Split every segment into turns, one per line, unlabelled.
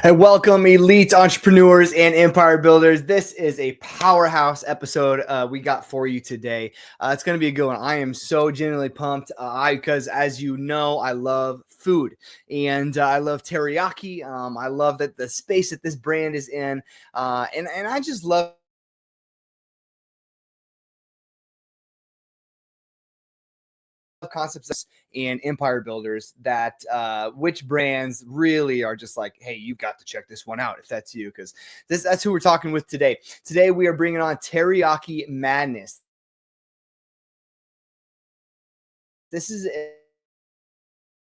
And welcome, elite entrepreneurs and empire builders. This is a powerhouse episode we got for you today. It's going to be a good one. I am so genuinely pumped because, as you know, I love food and I love teriyaki. I love that the space that this brand is in, and I just love concepts and empire builders that which brands really are just like, hey, you got to check this one out if that's you, because that's who we're talking with today. Today we are bringing on Teriyaki Madness. This is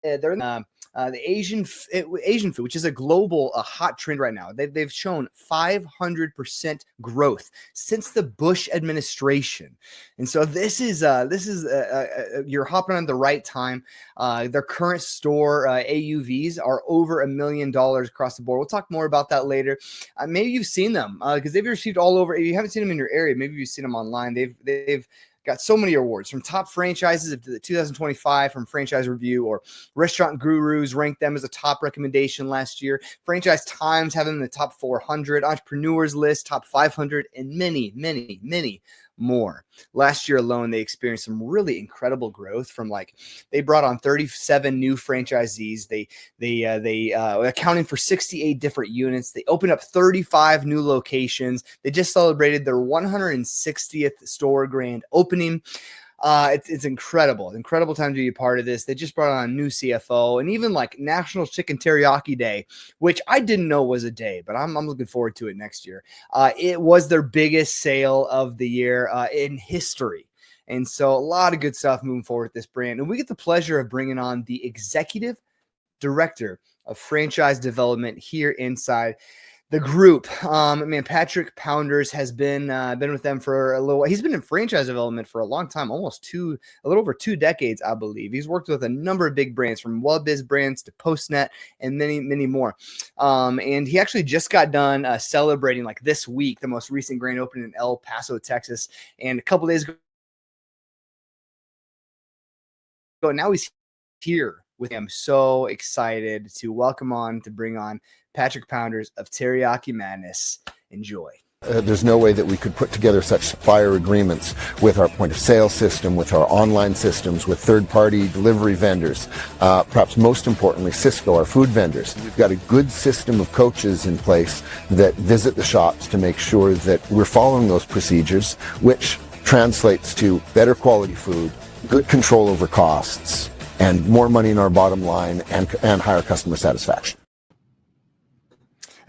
they're the Asian food, which is a global hot trend right now. They've shown 500% growth since the Bush administration, and so this is you're hopping on the right time. Their current store AUVs are over $1 million across the board. We'll talk more about that later. Maybe you've seen them because they've received all over. If you haven't seen them in your area, maybe you've seen them online. They've got so many awards from top franchises of the 2025 from Franchise Review, or Restaurant Gurus ranked them as a top recommendation last year. Franchise Times have them in the top 400, Entrepreneurs List top 500, and many, many, many more. Last year alone, they experienced some really incredible growth from they brought on 37 new franchisees. They accounting for 68 different units. They opened up 35 new locations. They just celebrated their 160th store grand opening. It's incredible time to be a part of this. They just brought on a new CFO, and even National Chicken Teriyaki Day, which I didn't know was a day, but I'm looking forward to it next year. It was their biggest sale of the year in history. And so a lot of good stuff moving forward with this brand. And we get the pleasure of bringing on the executive director of franchise development here inside the group. Patrick Pounders has been with them for a little while. He's been in franchise development for a long time, a little over 2 decades, I believe. He's worked with a number of big brands, from WebBiz brands to Postnet and many, many more. And he actually just got done celebrating this week, the most recent grand opening in El Paso, Texas. And a couple days ago, now he's here with him. So excited to bring on Patrick Pounders of Teriyaki Madness. Enjoy.
There's no way that we could put together such supplier agreements with our point of sale system, with our online systems, with third-party delivery vendors, perhaps most importantly, Cisco, our food vendors. We've got a good system of coaches in place that visit the shops to make sure that we're following those procedures, which translates to better quality food, good control over costs, and more money in our bottom line, and higher customer satisfaction.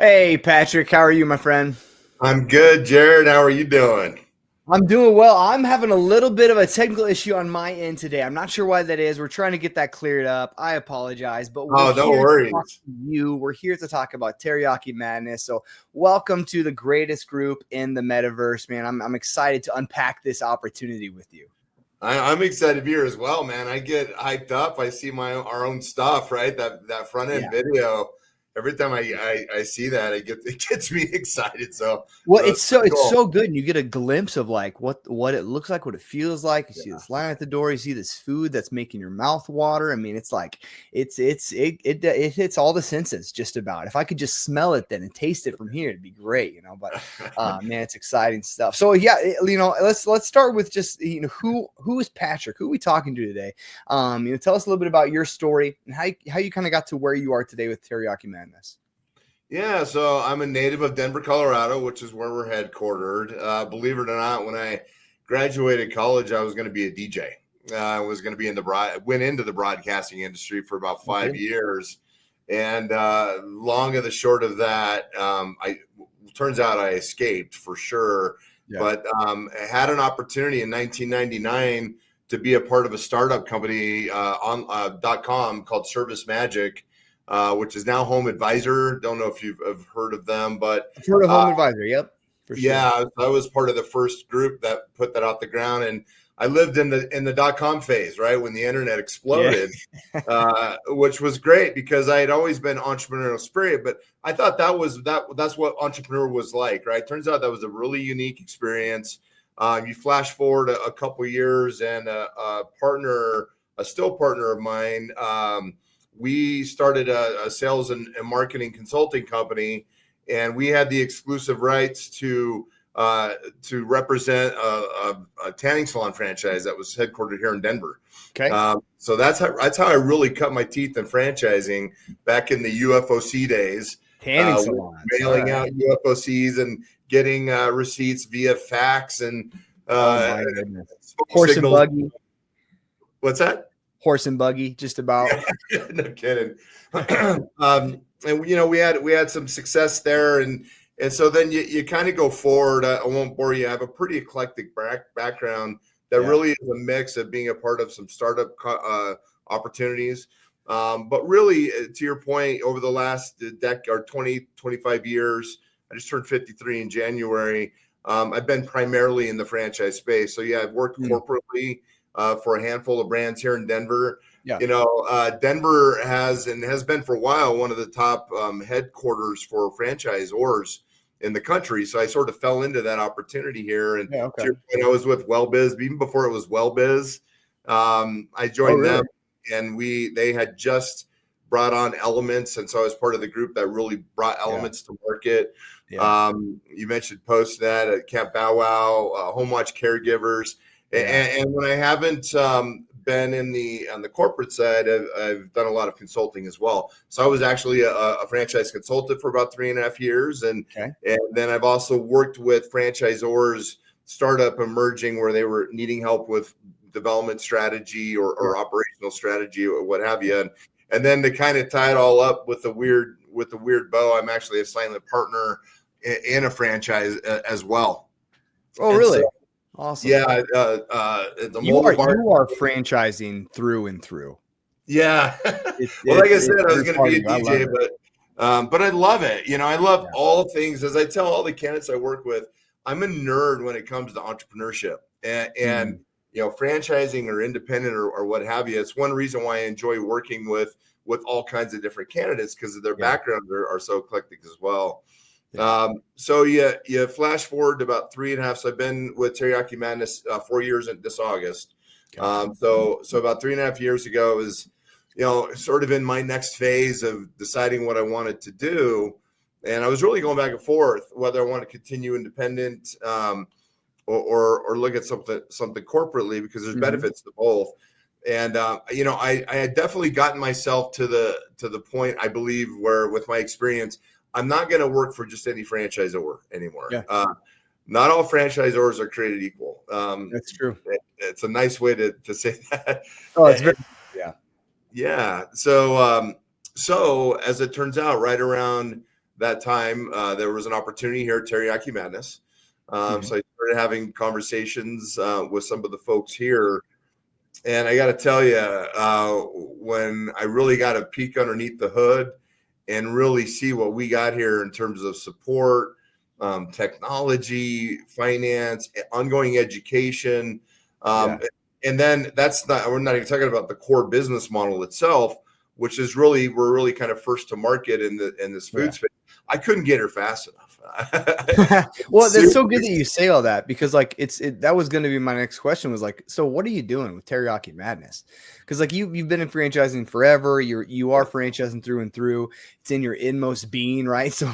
Hey, Patrick, how are you, my friend?
I'm good, Jared. How are you doing?
I'm doing well. I'm having a little bit of a technical issue on my end today. I'm not sure why that is. We're trying to get that cleared up. I apologize, but
no worries.
We're here to talk about Teriyaki Madness. So welcome to the greatest group in the metaverse, man. I'm excited to unpack this opportunity with you.
I'm excited to be here as well, man. I get hyped up. I see our own stuff, right? That front end video. Every time I see that, it gets me excited. So
it's so good, and you get a glimpse of what it looks like, what it feels like. You see this line at the door, you see this food that's making your mouth water. I mean, it's it hits all the senses just about. If I could just smell it then and taste it from here, it'd be great, But man, it's exciting stuff. So let's start with just who is Patrick? Who are we talking to today? Tell us a little bit about your story and how you kind of got to where you are today with Teriyaki Madness.
Yeah, so I'm a native of Denver, Colorado, which is where we're headquartered. Believe it or not, when I graduated college, I was going to be a DJ. I was going to be went into the broadcasting industry for about 5 years. And long of the short of that, turns out I escaped for sure. Yeah. But I had an opportunity in 1999 to be a part of a startup company on .com called Service Magic. Which is now Home Advisor. Don't know if you've heard of them, but
I've heard of Home Advisor. Yep.
For sure. Yeah, I was part of the first group that put that off the ground, and I lived in the .com phase, right, when the internet exploded, which was great because I had always been entrepreneurial spirit, but I thought that's what entrepreneur was like, right? Turns out that was a really unique experience. You flash forward a couple years, and a still partner of mine. we started a sales and marketing consulting company, and we had the exclusive rights to represent a tanning salon franchise that was headquartered here in Denver.
Okay.
So that's how I really cut my teeth in franchising back in the UFOC days.
Tanning salons,
mailing out UFOCs and getting receipts via fax and
oh my goodness,
horse
signals. And buggy.
What's that?
Horse and buggy, just about.
No kidding. And we had some success there, and so then you kind of go forward. I won't bore you. I have a pretty eclectic background that really is a mix of being a part of some startup opportunities. But really, to your point, over the last 25 years, I just turned 53 in January. I've been primarily in the franchise space. So yeah, I've worked corporately for a handful of brands here in Denver. Yeah. Denver has been for a while one of the top headquarters for franchisors in the country. So I sort of fell into that opportunity here. And to your point, I was with WellBiz even before it was WellBiz. I joined them, and they had just brought on Elements, and so I was part of the group that really brought Elements to market. Yeah. You mentioned post that at Camp Bow Wow, Home Watch Caregivers, and when I haven't been on the corporate side, I've done a lot of consulting as well. So I was actually a franchise consultant for about 3.5 years, and then I've also worked with franchisors, startup emerging where they were needing help with development strategy or operational strategy or what have you. And then to kind of tie it all up with the weird bow, I'm actually a silent partner in a franchise as well.
Oh, and really? So, awesome.
Yeah.
You are franchising through and through.
Yeah. Well, like I said, I was going to be a DJ, but I love it. I love all things. As I tell all the candidates I work with, I'm a nerd when it comes to entrepreneurship and franchising or independent or what have you. It's one reason why I enjoy working with all kinds of different candidates, because their backgrounds are so eclectic as well. So you flash forward to about 3.5. So I've been with Teriyaki Madness 4 years this August. So about 3.5 years ago was, sort of in my next phase of deciding what I wanted to do. And I was really going back and forth whether I want to continue independent, or look at something corporately, because there's benefits to both. And I had definitely gotten myself to the point, I believe, where with my experience, I'm not going to work for just any franchisor anymore. Yeah. Not all franchisors are created equal.
That's true.
It's a nice way to say that.
Oh, it's very
yeah. So as it turns out, right around that time, there was an opportunity here at Teriyaki Madness. So I started having conversations with some of the folks here, and I got to tell you, when I really got a peek underneath the hood and really see what we got here in terms of support, technology, finance, ongoing education, and then we're not even talking about the core business model itself, which is we're really kind of first to market in this food space. I couldn't get her fast enough.
Well, that's so good that you say all that, because that was going to be my next question, was like, so what are you doing with Teriyaki Madness? Because you've been in franchising forever. You are franchising through and through. It's in your inmost being, right? So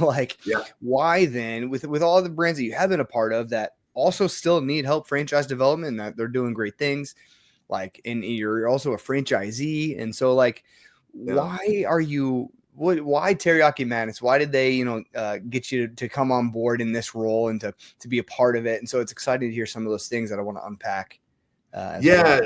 why then, with all the brands that you have been a part of that also still need help franchise development, and that they're doing great things, and you're also a franchisee, and so why are you? Why Teriyaki Madness? Why did they, get you to come on board in this role and to be a part of it? And so it's exciting to hear some of those things that I want to unpack.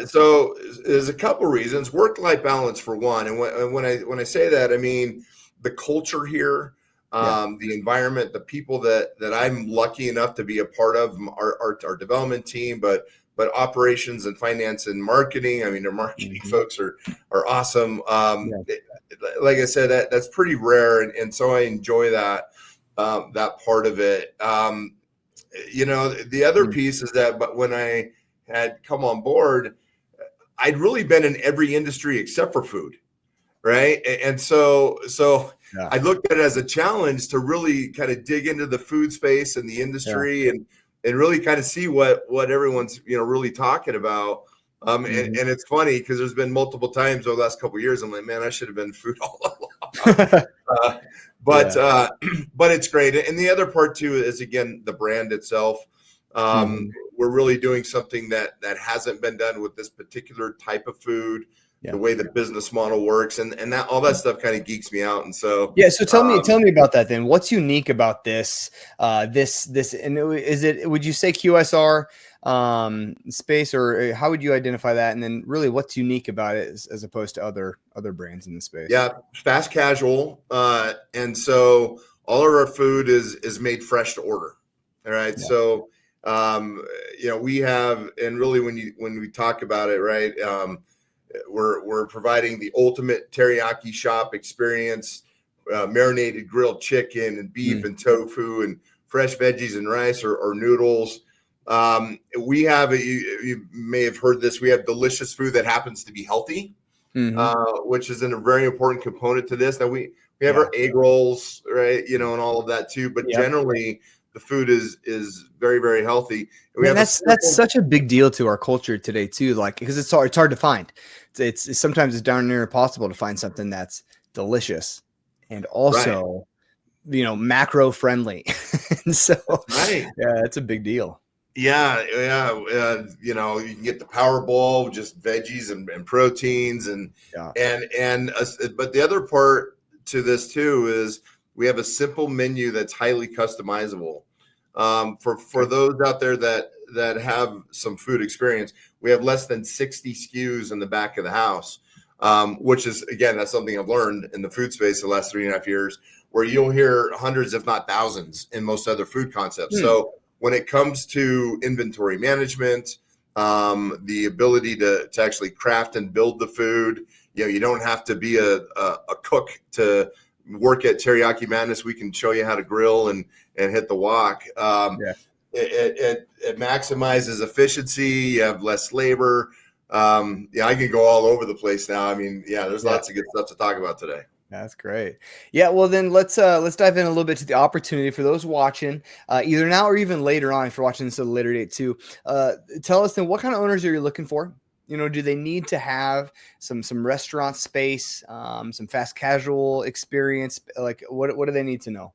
So there's a couple reasons. Work-life balance for one, and when I say that, I mean the culture here, the environment, the people that I'm lucky enough to be a part of, our development team, but operations and finance and marketing. I mean, our marketing folks are awesome. Like I said, that's pretty rare, and so I enjoy that part of it. The other piece is that, but when I had come on board, I'd really been in every industry except for food, right? And so I looked at it as a challenge to really kind of dig into the food space and the industry and really kind of see what everyone's really talking about. And it's funny because there's been multiple times over the last couple of years, I'm like, man, I should have been food all along. uh, but
Yeah.
but it's great. And the other part too is, again, the brand itself. We're really doing something that hasn't been done with this particular type of food.
Yeah.
The way the business model works, and that all that stuff kind of geeks me out. And so
yeah, so tell me about that then. What's unique about this? And is it, would you say QSR space, or how would you identify that? And then really, what's unique about it as opposed to other brands in the space?
Yeah, fast casual, and so all of our food is made fresh to order. All right,
Yeah.
so we have, and really when we talk about it, right, we're providing the ultimate teriyaki shop experience, marinated grilled chicken and beef and tofu and fresh veggies and rice or noodles. We have, you may have heard this, we have delicious food that happens to be healthy, which is a very important component to this. Now we have our egg rolls, right, and all of that too, but generally the food is very, very healthy.
And that's such a big deal to our culture today too, like, because it's hard to find. It's sometimes it's darn near impossible to find something that's delicious and also macro friendly. And so yeah, it's a big deal.
Yeah. You can get the Power Bowl, just veggies and proteins, but the other part to this too is we have a simple menu that's highly customizable. For those out there that have some food experience, we have less than 60 SKUs in the back of the house, which is, again, that's something I've learned in the food space the last 3.5 years, where you'll hear hundreds, if not thousands, in most other food concepts. So when it comes to inventory management, the ability to actually craft and build the food, you don't have to be a cook to work at Teriyaki Madness. We can show you how to grill and hit the wok. It maximizes efficiency. You have less labor. I can go all over the place now. I mean, there's lots of good stuff to talk about today.
That's great. Yeah, well then let's dive in a little bit to the opportunity for those watching, either now or even later on. If you're watching this at a later date too, tell us then, what kind of owners are you looking for? Do they need to have some restaurant space, some fast casual experience? Like, what do they need to know?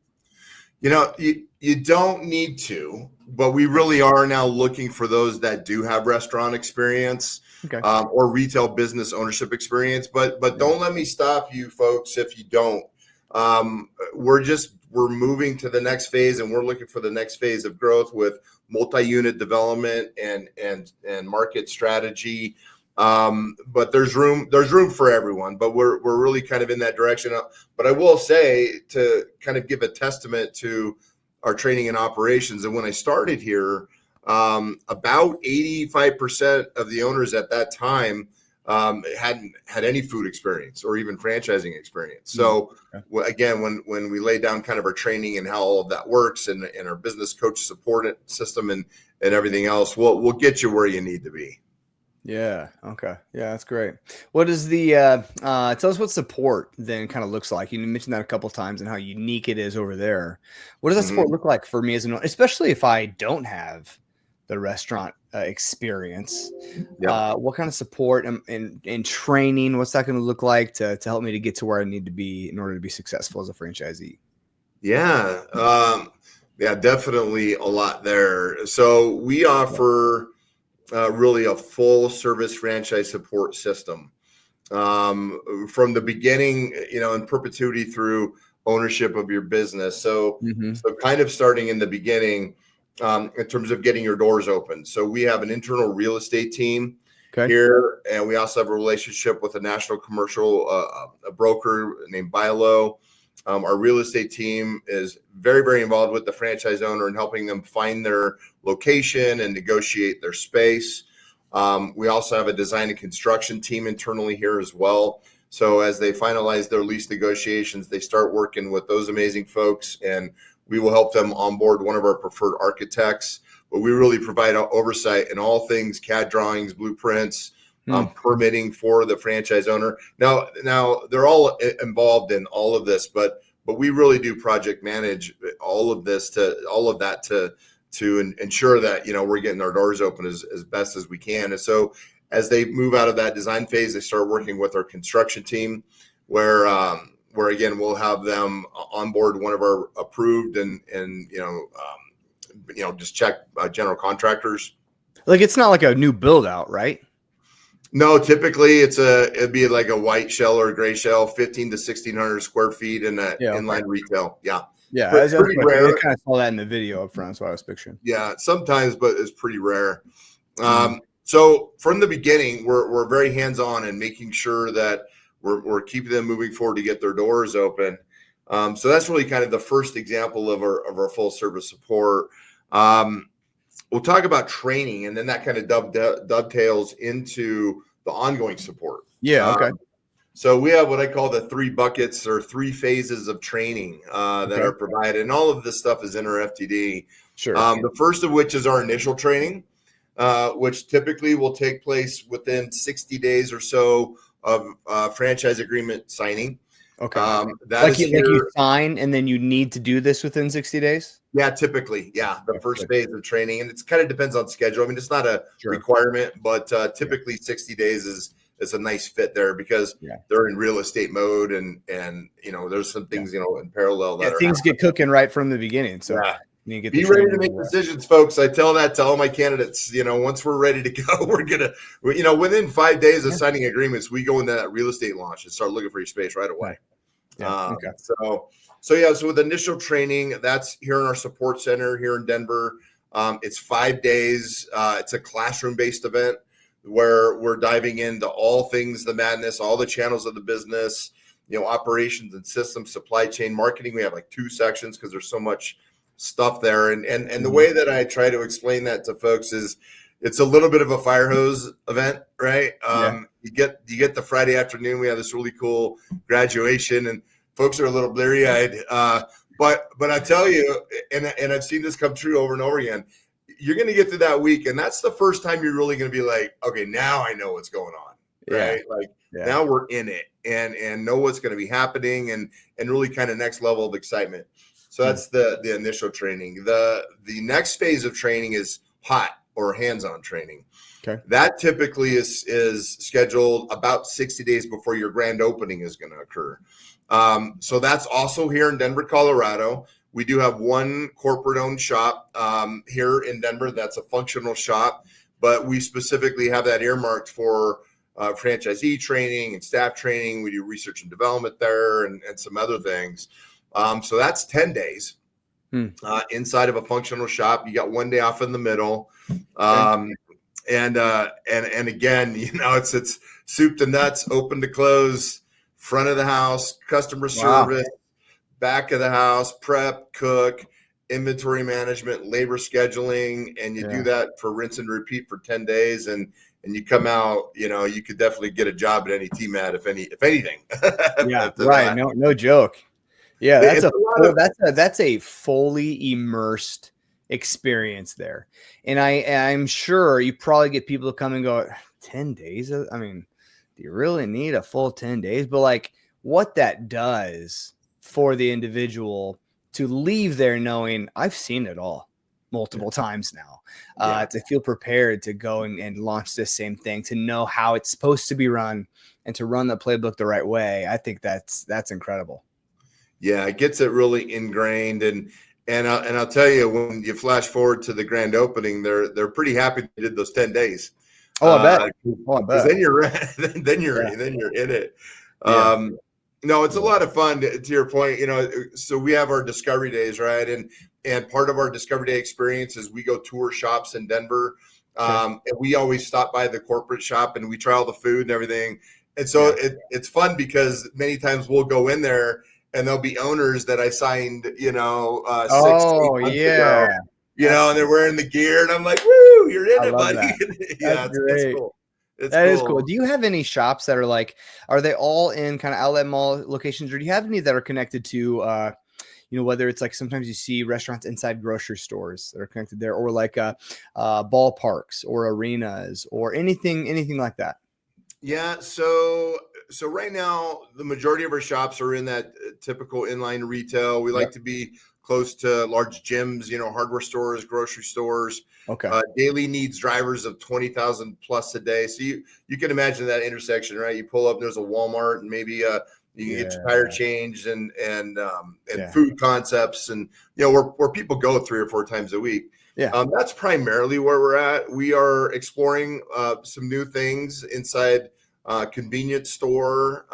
You don't need to, but we really are now looking for those that do have restaurant experience, or retail business ownership experience. But don't let me stop you folks if you don't. We're moving to the next phase, and we're looking for the next phase of growth with multi-unit development and market strategy. But there's room for everyone, but we're really kind of in that direction. But I will say, to kind of give a testament to our training and operations, and when I started here, about 85% of the owners at that time hadn't had any food experience or even franchising experience. So again, when we lay down kind of our training and how all of that works, and our business coach support system and everything else, we'll get you where you need to be.
Yeah. Okay. Yeah, that's great. What is the tell us what support then kind of looks like? You mentioned that a couple of times and how unique it is over there. What does that support look like for me as an owner, especially if I don't have the restaurant experience? What kind of support and training, what's that going to look like to help me to get to where I need to be in order to be successful as a franchisee?
Definitely a lot there. So we offer really a full service franchise support system, from the beginning, in perpetuity through ownership of your business. So kind of starting in the beginning, in terms of getting your doors open. So we have an internal real estate team here, and we also have a relationship with a national commercial a broker named Bilo. Our real estate team is very, very involved with the franchise owner and helping them find their location and negotiate their space. We also have a design and construction team internally here as well. So as they finalize their lease negotiations, they start working with those amazing folks, and we will help them onboard one of our preferred architects. But we really provide oversight in all things CAD drawings, blueprints, permitting for the franchise owner. Now they're all involved in all of this, but we really do project manage all of that to ensure that we're getting our doors open as best as we can. And so as they move out of that design phase, they start working with our construction team, where again we'll have them on board one of our approved and just check general contractors.
Like it's not like a new build out, right?
No, typically it'd be like a white shell or a gray shell, 15 to 1600 square feet in that inline retail. Yeah.
Yeah.
Pretty rare.
I kind of saw that in the video up front. That's what I was picturing.
Yeah, sometimes, but it's pretty rare. So from the beginning, we're very hands-on and making sure that we're keeping them moving forward to get their doors open. So that's really kind of the first example of our full service support. We'll talk about training, and then that kind of dovetails into the ongoing support.
Yeah. Okay.
So we have what I call the 3 buckets or 3 phases of training that are provided, and all of this stuff is in our FTD.
Sure.
The first of which is our initial training, which typically will take place within 60 days or so of franchise agreement signing.
Okay.
That
like you sign and then you need to do this within 60 days?
Yeah, typically. Yeah, the first phase of training. And it kind of depends on schedule. I mean, it's not a requirement, but typically 60 days is a nice fit there because they're in real estate mode and there's some things, in parallel that
things get cooking right from the beginning. So you get
be ready to make decisions, folks. I tell that to all my candidates, once we're ready to go, we're going to, within 5 days of signing agreements, we go into that real estate launch and start looking for your space right away. So with initial training, that's here in our support center here in Denver. It's 5 days. It's a classroom-based event where we're diving into all things the madness, all the channels of the business, operations and systems, supply chain, marketing. We have like 2 sections because there's so much stuff there. And the way that I try to explain that to folks is it's a little bit of a fire hose event, right? You get the Friday afternoon. We have this really cool graduation, and folks are a little bleary-eyed. But I tell you, and I've seen this come true over and over again. You're going to get through that week, and that's the first time you're really going to be like, okay, now I know what's going on, right? Now we're in it and know what's going to be happening, and really kind of next level of excitement. So that's the initial training. The next phase of training is hot or hands-on training. Okay. That typically is scheduled about 60 days before your grand opening is going to occur. So that's also here in Denver, Colorado. We do have one corporate-owned shop here in Denver that's a functional shop, but we specifically have that earmarked for franchisee training and staff training. We do research and development there and some other things. So that's 10 days inside of a functional shop. You got 1 day off in the middle. And again, it's soup to nuts, open to close, front of the house, customer service, back of the house, prep, cook, inventory management, labor scheduling, and you do that for rinse and repeat for 10 days. And you come out, you could definitely get a job at any TMAT, if anything.
Yeah, right. No joke. Yeah, that's a fully immersed experience there. And I'm sure you probably get people to come and go, 10 days? I mean, do you really need a full 10 days? But like what that does for the individual to leave there knowing I've seen it all multiple times now, to feel prepared to go and launch this same thing, to know how it's supposed to be run and to run the playbook the right way. I think that's incredible.
Yeah, it gets it really ingrained, and I'll tell you, when you flash forward to the grand opening, they're pretty happy they did those 10 days.
I bet.
Because then you're in it. No, it's a lot of fun. To your point, so we have our discovery days, right? And part of our discovery day experience is we go tour shops in Denver, and we always stop by the corporate shop and we try all the food and everything. And so it's fun because many times we'll go in there and there'll be owners that I signed, 6 months ago, and they're wearing the gear, and I'm like, woo, you're in it, buddy.
It's cool. That is cool. Do you have any shops that are they all in kind of outlet mall locations, or do you have any that are connected to, whether it's like sometimes you see restaurants inside grocery stores that are connected there, or like ballparks or arenas or anything like that?
Yeah. So right now, the majority of our shops are in that typical inline retail. We like to be close to large gyms, hardware stores, grocery stores,
Okay.
daily needs drivers of 20,000 plus a day. So you can imagine that intersection, right? You pull up, there's a Walmart, and maybe you can get your tire changed, and food concepts, and where people go 3 or 4 times a week.
Yeah.
That's primarily where we're at. We are exploring some new things inside convenience store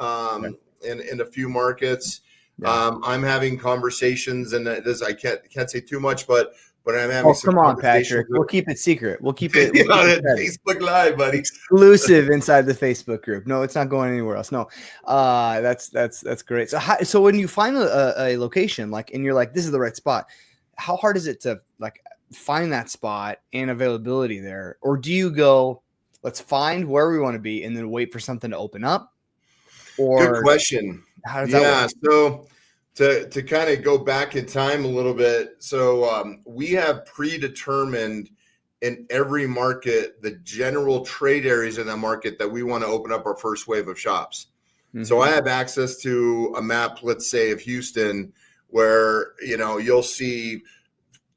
in a few markets.
Yeah.
I'm having conversations, and I can't say too much, but I'm having some
come on,
conversations.
Patrick. We'll keep it secret. We'll keep it,
Facebook Live, buddy.
Exclusive inside the Facebook group. No, it's not going anywhere else. No, that's great. So when you find a location, like, and you're like, this is the right spot, how hard is it to like find that spot and availability there? Or do you go, let's find where we want to be and then wait for something to open up? Or
good question.
How does that work?
So to kind of go back in time a little bit, so we have predetermined in every market the general trade areas in that market that we want to open up our first wave of shops. Mm-hmm. So I have access to a map, let's say, of Houston, where you'll see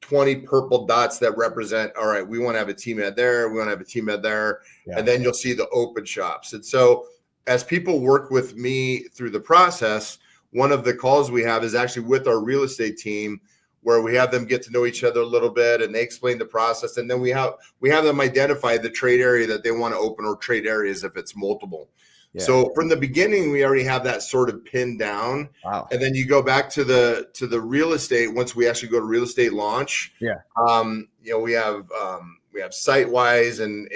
20 purple dots that represent, all right, we want to have a teammate there, we want to have a teammate there, and then you'll see the open shops. And so as people work with me through the process, one of the calls we have is actually with our real estate team, where we have them get to know each other a little bit, and they explain the process, and then we have them identify the trade area that they want to open, or trade areas if it's multiple. Yeah. So from the beginning, we already have that sort of pinned down.
Wow.
And then you go back to the real estate. Once we actually go to real estate launch, we have site-wise and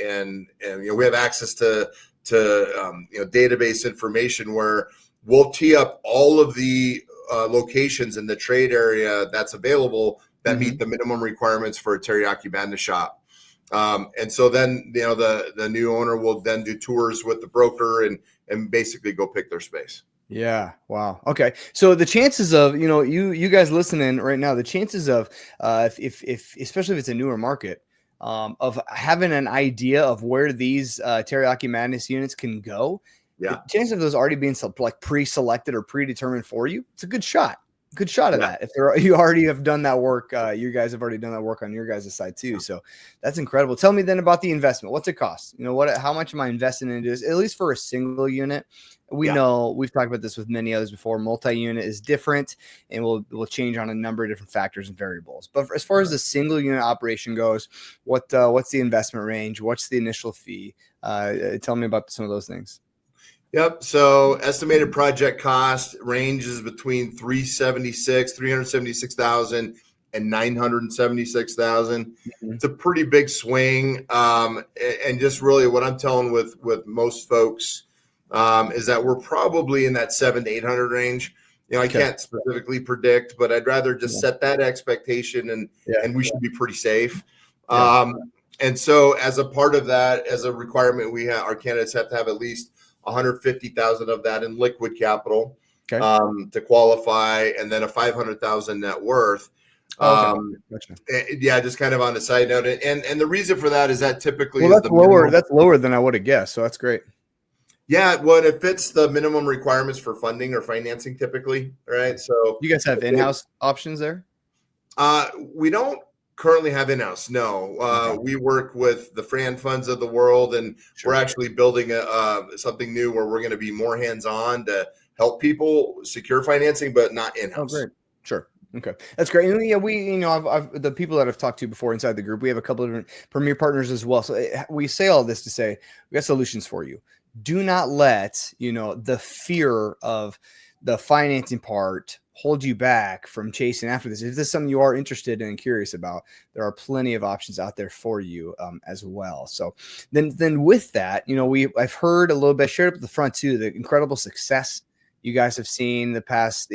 we have access to database information where we'll tee up all of the locations in the trade area that's available that meet the minimum requirements for a Teriyaki Madness shop. And so then, the new owner will then do tours with the broker and basically go pick their space.
Yeah. Wow. Okay. So the chances of, you guys listening right now, the chances of, if especially if it's a newer market, of having an idea of where these Teriyaki Madness units can go, the chance of those already being pre-selected or predetermined for you, it's a good shot. Good shot of that. If you already have done that work, you guys have already done that work on your guys' side too. So that's incredible. Tell me then about the investment. What's it cost? How much am I investing into this? At least for a single unit. We know we've talked about this with many others before. Multi-unit is different and will change on a number of different factors and variables. But as far as the single unit operation goes, what's the investment range? What's the initial fee? Tell me about some of those things.
Yep. So estimated project cost ranges between $376,000 and $976,000. It's a pretty big swing. And just really what I'm telling with most folks is that we're probably in that 700 to 800 range. I can't specifically predict, but I'd rather just set that expectation and we should be pretty safe. And so as a part of that, as a requirement, our candidates have to have at least 150,000 of that in liquid capital to qualify, and then a 500,000 net worth.
Gotcha.
Just kind of on a side note, and the reason for that is that typically
that's lower. That's lower than I would have guessed, so that's great.
Yeah, well, it fits the minimum requirements for funding or financing typically, right? So
you guys have in-house options there?
We don't currently have in-house. No, we work with the Fran funds of the world, and we're actually building something new where we're going to be more hands-on to help people secure financing, but not in-house.
Oh, great. Sure. Okay. That's great. And I've the people that I've talked to before inside the group, we have a couple of different premier partners as well. So we say all this to say, we got solutions for you. Do not let, the fear of the financing part hold you back from chasing after this. If this is something you are interested in and curious about, there are plenty of options out there for you as well. So then with that, I've heard a little bit, shared up at the front too, the incredible success you guys have seen the past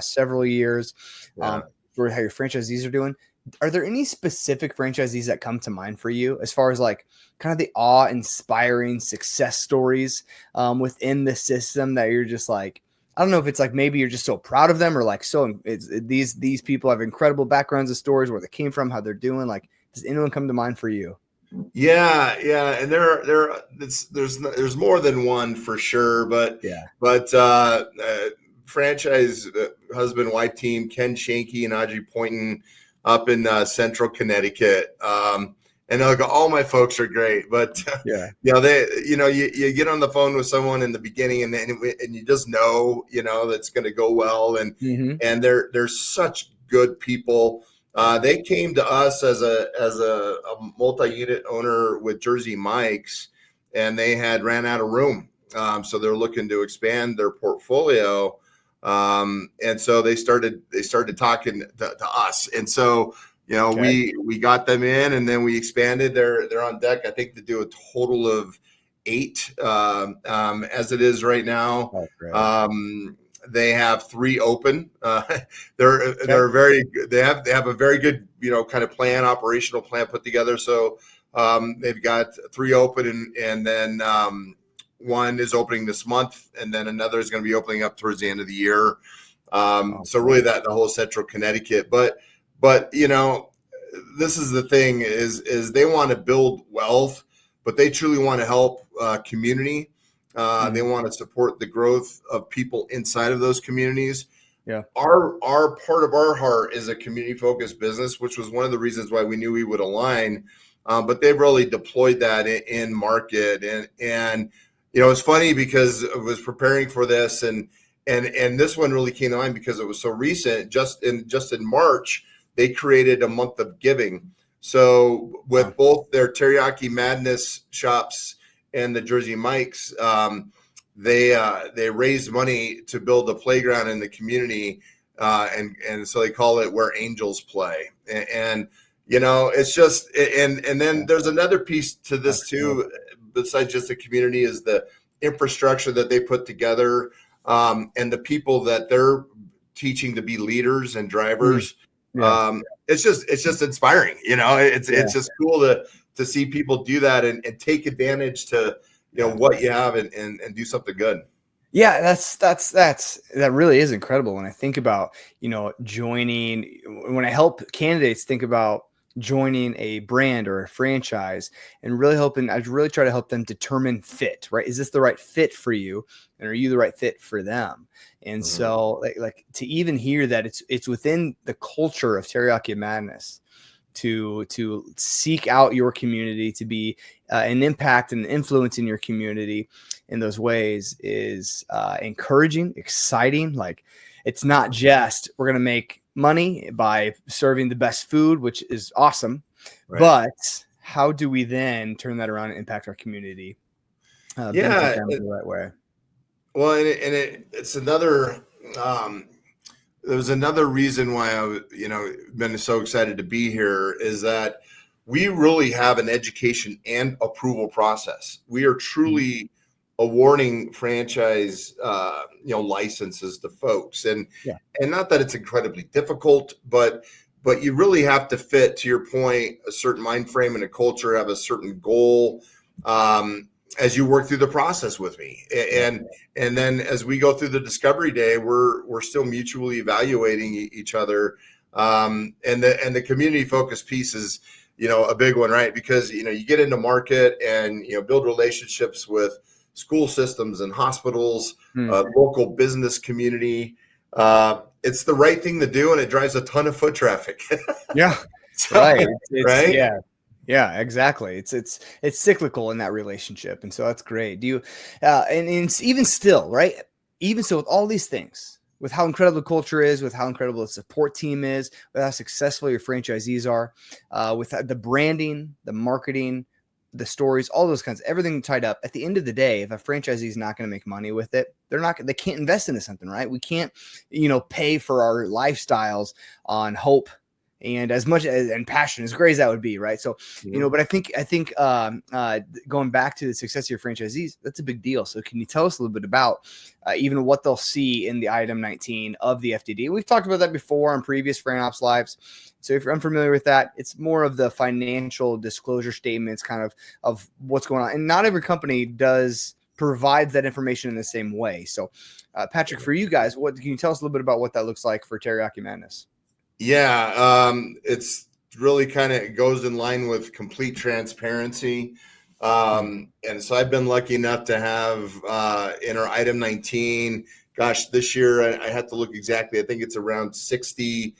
several years, how your franchisees are doing. Are there any specific franchisees that come to mind for you as far as like kind of the awe-inspiring success stories within the system that you're just like, I don't know if it's like maybe you're just so proud of them or like these people have incredible backgrounds of stories, where they came from, how they're doing. Like, does anyone come to mind for you?
Yeah, and there's more than one for sure, but franchise husband wife team, Ken Shanky and Audrey Poynton, up in Central Connecticut. And look, all my folks are great, but
Yeah.
you get on the phone with someone in the beginning, and you just know, that's going to go well, and
Mm-hmm.
and they're such good people. They came to us as a multi-unit owner with Jersey Mike's, and they had ran out of room, so they're looking to expand their portfolio, and so they started talking to us, and so.
Okay.
We got them in, and then we expanded. They're on deck, I think, to do a total of 8 as it is right now.
Oh, great.
They have 3 open. They're
Okay.
very they have a very good kind of operational plan put together. So they've got 3 open, and then one is opening this month, and then another is going to be opening up towards the end of the year. So really that the whole Central Connecticut, but this is the thing is they want to build wealth, but they truly want to help community. They want to support the growth of people inside of those communities.
Yeah.
Our part of our heart is a community focused business, which was one of the reasons why we knew we would align. But they've really deployed that in market, and it's funny because I was preparing for this, and this one really came to mind because it was so recent. Just in March, they created a month of giving. So with both their Teriyaki Madness shops and the Jersey Mike's, they raised money to build a playground in the community, and so they call it Where Angels Play. And it's just, and then there's another piece to this too, besides just the community, is the infrastructure that they put together, and the people that they're teaching to be leaders and drivers.
Yeah.
It's just inspiring. It's just cool to see people do that and take advantage to what you have and do something good.
Yeah, that really is incredible. When I think about, joining, when I help candidates think about joining a brand or a franchise, and I really try to help them determine fit, right? Is this the right fit for you? And are you the right fit for them? And so like to even hear that it's within the culture of Teriyaki Madness to seek out your community, to be an impact and influence in your community in those ways is encouraging, exciting. Like, it's not just we're going to make money by serving the best food, which is awesome,
Right.
but how do we then turn that around and impact our community? Benefit them in the right way.
Well, it's another. There was another reason why I, been so excited to be here, is that we really have an education and approval process. We are truly awarding franchise, licenses to folks, and not that it's incredibly difficult, but you really have to fit, to your point, a certain mind frame and a culture, have a certain goal. As you work through the process with me, and then as we go through the discovery day, we're still mutually evaluating each other, and the community focused piece is a big one, right? Because you get into market and build relationships with school systems and hospitals, local business community. It's the right thing to do, and it drives a ton of foot traffic.
Yeah,
So,
right.
right.
Yeah, exactly. It's cyclical in that relationship, and so that's great. Do you, and it's even still, right? Even so, with all these things, with how incredible the culture is, with how incredible the support team is, with how successful your franchisees are, with the branding, the marketing, the stories, all those kinds, everything tied up. At the end of the day, if a franchisee is not going to make money with it, they can't invest into something, right? We can't, pay for our lifestyles on hope and as much and passion, as great as that would be, right? So, but I think going back to the success of your franchisees, that's a big deal. So can you tell us a little bit about even what they'll see in the item 19 of the FDD? We've talked about that before on previous Fran Opps lives. So if you're unfamiliar with that, it's more of the financial disclosure statements, kind of what's going on. And not every company provides that information in the same way. So Patrick, for you guys, can you tell us a little bit about what that looks like for Teriyaki Madness?
Yeah, it's really kind of goes in line with complete transparency. And so I've been lucky enough to have in our item 19 gosh, this year I have to look exactly. I think it's around 60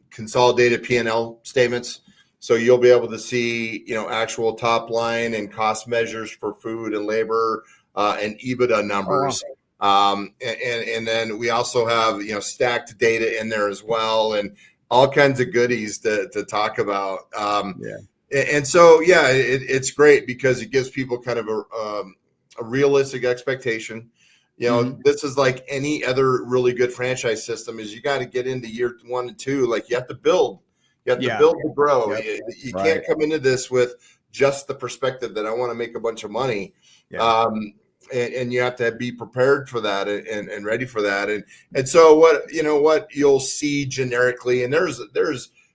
consolidated P&L statements. So you'll be able to see, actual top line and cost measures for food and labor and EBITDA numbers. And then we also have, stacked data in there as well, and all kinds of goodies to talk about. And so, it's great because it gives people kind of a realistic expectation. This is like any other really good franchise system is you got to get into year 1 and 2. Like you have to build to grow.
Yep.
You can't come into this with just the perspective that I want to make a bunch of money. And you have to be prepared for that and ready for that. And so what you'll see generically, and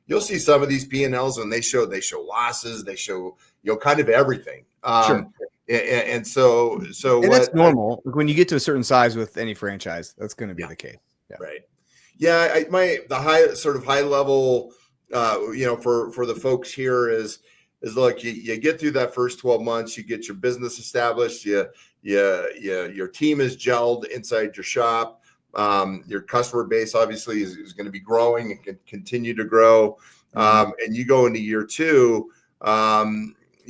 you'll see some of these P&Ls when they show losses, they show, kind of everything. And so
that's normal. When you get to a certain size with any franchise, that's going to be the case.
Right. Yeah. The high level, for the folks here is look, you get through that first 12 months, you get your business established, your team is gelled inside your shop. Your customer base obviously is going to be growing and can continue to grow. And you go into year 2,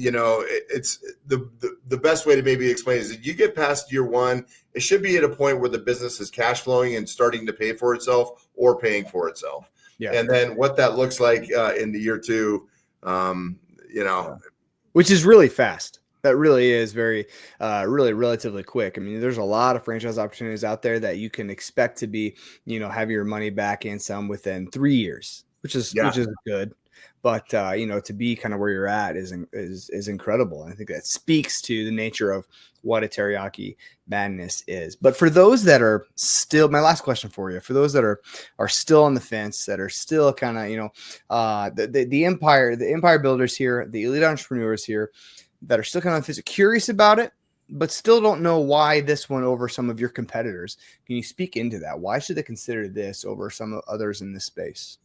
it's the best way to maybe explain is that you get past year 1, it should be at a point where the business is cash flowing and starting to pay for itself or paying for itself. And then what that looks like in the year 2,
which is really fast. That really is very, really relatively quick. I mean, there's a lot of franchise opportunities out there that you can expect to be, have your money back in some within 3 years, which is good. But, to be kind of where you're at is incredible. And I think that speaks to the nature of what a Teriyaki Madness is. But for those that are still, my last question for you, for those that are still on the fence, that are still kind of, the empire builders here, the elite entrepreneurs here that are still kind of curious about it, but still don't know why this one over some of your competitors. Can you speak into that? Why should they consider this over some others in this space?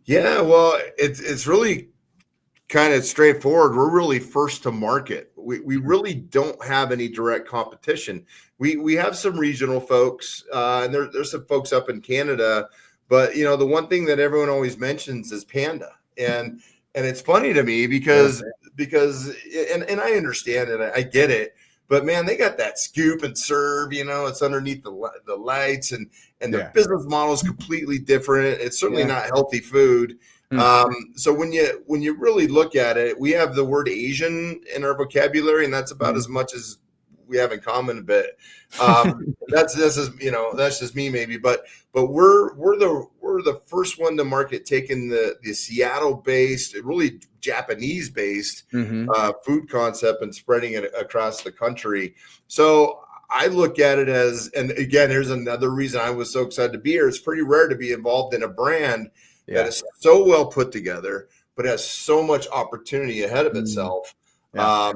Yeah, well, it's really kind of straightforward. We're really first to market. We really don't have any direct competition. We have some regional folks, and there's some folks up in Canada, but the one thing that everyone always mentions is Panda, and it's funny to me because I understand it, I get it. But man, they got that scoop and serve, it's underneath the lights, and their business model is completely different. It's certainly not healthy food. So when you really look at it, we have the word Asian in our vocabulary, and that's about as much as we have in common a bit. That's just me maybe, but we're the first one to market, taking the Seattle-based, really Japanese-based food concept and spreading it across the country. So I look at it as, and again, here's another reason I was so excited to be here. It's pretty rare to be involved in a brand that is so well put together, but has so much opportunity ahead of itself. No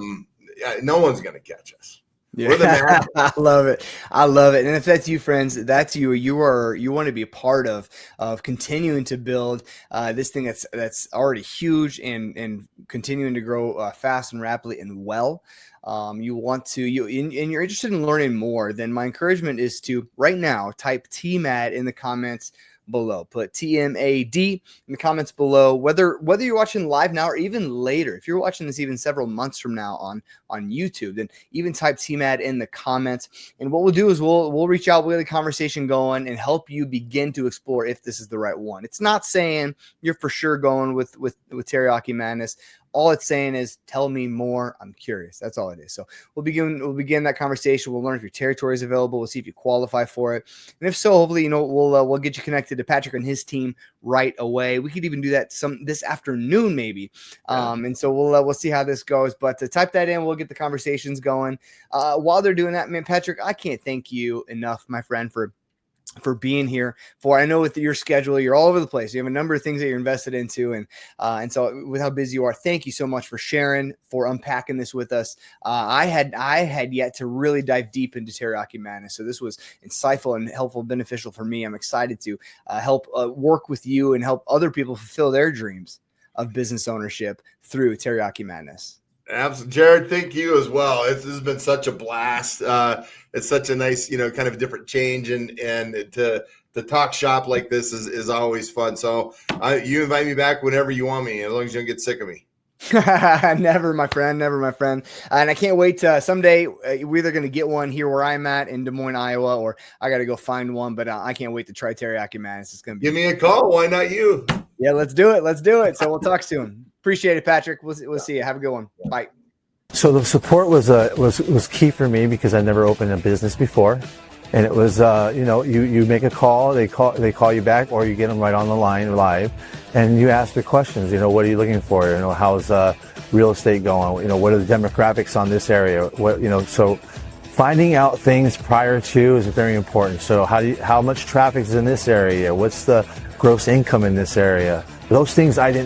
one's going to catch us. We're the magic.
I love it. And if that's you, friends, that's you. You want to be a part of continuing to build this thing that's already huge and continuing to grow fast and rapidly and well. You want to, and you're interested in learning more, then my encouragement is to right now type TMAD in the comments below. Put TMAD in the comments below, whether you're watching live now or even later. If you're watching this even several months from now on YouTube, then even type TMAD in the comments. And what we'll do is we'll reach out, we'll get a conversation going and help you begin to explore if this is the right one. It's not saying you're for sure going with Teriyaki Madness. All it's saying is, tell me more. I'm curious. That's all it is. So we'll begin that conversation. We'll learn if your territory is available. We'll see if you qualify for it. And if so, hopefully, we'll get you connected to Patrick and his team right away. We could even do that this afternoon, maybe. And so we'll see how this goes. But to type that in, we'll get the conversations going. While they're doing that, man, Patrick, I can't thank you enough, my friend, for being here. I know with your schedule, you're all over the place. You have a number of things that you're invested into. And so with how busy you are, thank you so much for sharing, for unpacking this with us. I had yet to really dive deep into Teriyaki Madness. So this was insightful and helpful, beneficial for me. I'm excited to help work with you and help other people fulfill their dreams of business ownership through Teriyaki Madness.
Absolutely. Jared, thank you as well. This has been such a blast. It's such a nice, kind of different change, and to talk shop like this is always fun. So you invite me back whenever you want me, as long as you don't get sick of me.
Never, my friend. Never, my friend. And I can't wait to someday. We're either going to get one here where I'm at in Des Moines, Iowa, or I got to go find one. But I can't wait to try Teriyaki Madness. It's going to be.
Give me a call. Why not you?
Yeah, let's do it. Let's do it. So we'll talk soon. Appreciate it, Patrick. We'll see you. Have a good one. Bye.
So the support was key for me because I never opened a business before, and it was you make a call, they call you back, or you get them right on the line live, and you ask the questions. What are you looking for? How's real estate going? What are the demographics on this area? So finding out things prior to is very important. So how much traffic is in this area? What's the gross income in this area? Those things I didn't